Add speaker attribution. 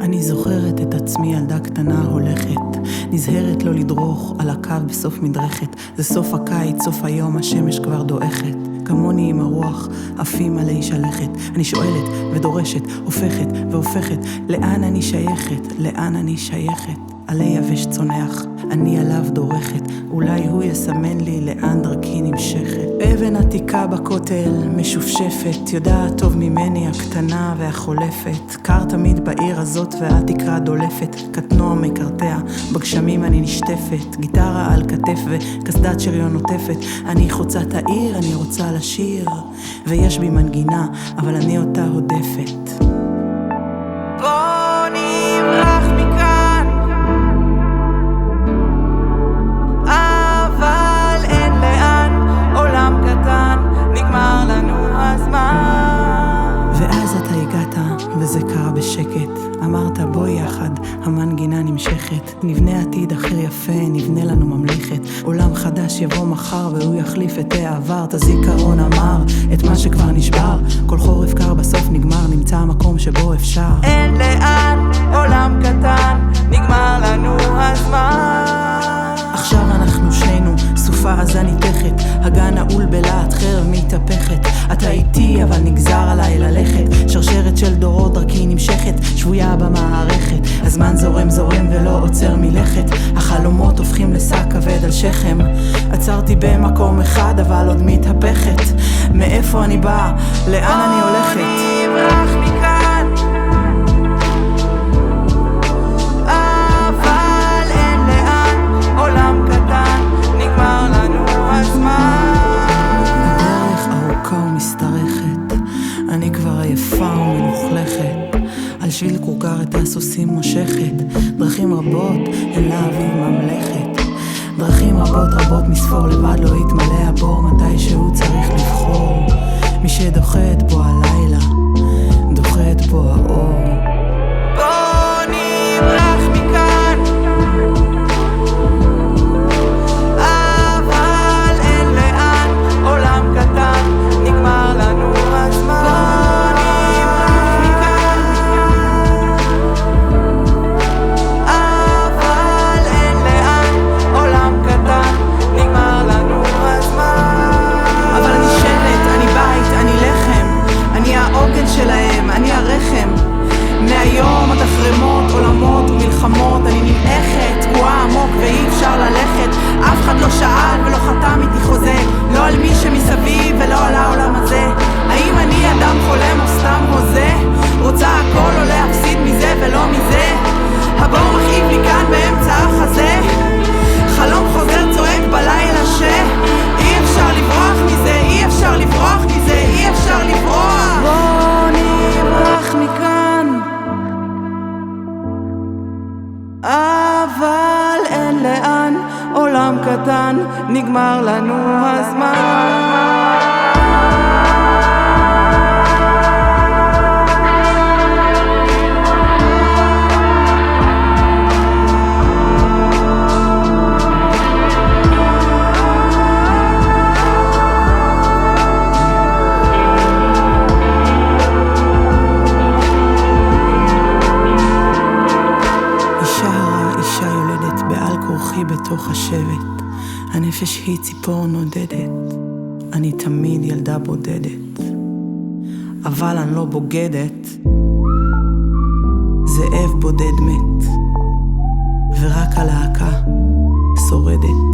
Speaker 1: אני זוכרת את עצמי ילדה קטנה הולכת, נזהרת לא לדרוך על הקו בסוף מדרכת. זה סוף הקיץ, סוף היום, השמש כבר דועכת. כמוני עם הרוח, עפים עלי שלכת. אני שואלת ודורשת, הופכת והופכת. לאן אני שייכת? לאן אני שייכת? עלי יבש צונח, אני עליו דורכת. אולי הוא יסמן לי לאן דרכי נמשכת. אבן עתיקה בכותל, משופשפת, יודעת טוב ממני הקטנה והחולפת. קר תמיד בעיר הזאת והתקרה דולפת. קטנוע מקרטע, בגשמים אני נשטפת. גיטרה על כתף וקסדת שריון נוטפת. אני חוצה את העיר, אני רוצה לשיר, ויש בי מנגינה, אבל אני אותה הודפת.
Speaker 2: בוא נברח מכאן, אבל אין לאן, עולם קטן, נגמר לנו הזמן.
Speaker 1: ואז אתה הגעת, וזה קרה בשקט. אמרת בואי יחד, המנגינה נמשכת. נבנה עתיד אחר יפה, נבנה לנו ממלכת. עולם חדש יבוא מחר, והוא יחליף את העבר. את הזיכרון אמר, את מה שכבר נשבר. כל חורף קר בסוף נגמר, נמצא המקום שבו אפשר.
Speaker 2: אין לאן, עולם קטן, נגמר לנו הזמן.
Speaker 1: עכשיו אנחנו שנינו, סופה עזה ניתכת. הגן נעול בלהט חרב מתהפכת. אתה איתי אבל נגזר עליי ללכת. שרשרת של דורות דרכי נמשכת, שבויה במערכת. הזמן זורם זורם ולא עוצר מלכת. החלומות הופכים לשק כבד על שכם. עצרתי במקום אחד אבל עוד מתהפכת. מאיפה אני באה? לאן אני הולכת?
Speaker 2: בוא נברח מכאן, אבל אין לאן, עולם קטן, נגמר לנו הזמן.
Speaker 1: הדרך ארוכה ומשתרכת, אני כבר עייפה ומלוכלכת. על שביל כורכר את הסוסים מושכת. דרכים רבות אל האביב ממלכת. דרכים רבות רבות מספור, לבד לא יתמלא הבור. מתי שהוא צריך לבחור, מי שדוחה את פה הלילה דוחה את פה האור.
Speaker 2: בוא נברח מכאן, אבל אין לאן, עולם קטן, נגמר לנו הזמן. בוא נברח מכאן, אבל אין לאן, עולם קטן, נגמר לנו הזמן.
Speaker 1: אבל אני שלט, אני בית, אני לחם, אני העוגן שלהם, אני הרחם. מהיום עד החרמות, עולמות ומלחמות, אני נמעכת, תקועה עמוק ואי אפשר ללכת. אף אחד לא שאל ולא חתם איתי חוזה, לא על מי שמסביב ולא על העולם הזה. האם אני אדם חולם או סתם הוזה? רוצה הכל או להפסיד מזה ולא מזה? הבור מכאיב לי כאן באמצע החזה. חלום חוזר צועק בלילה אי אפשר לברוח מזה, אי אפשר לברוח מזה, אי אפשר לברוח.
Speaker 2: בוא נברח מכאן, אבל אין לאן, עולם קטן, נגמר לנו הזמן.
Speaker 1: בתוך השבט, הנפש היא ציפור נודדת. אני תמיד ילדה בודדת, אבל אני לא בוגדת. זאב בודד מת, ורק הלהקה שורדת.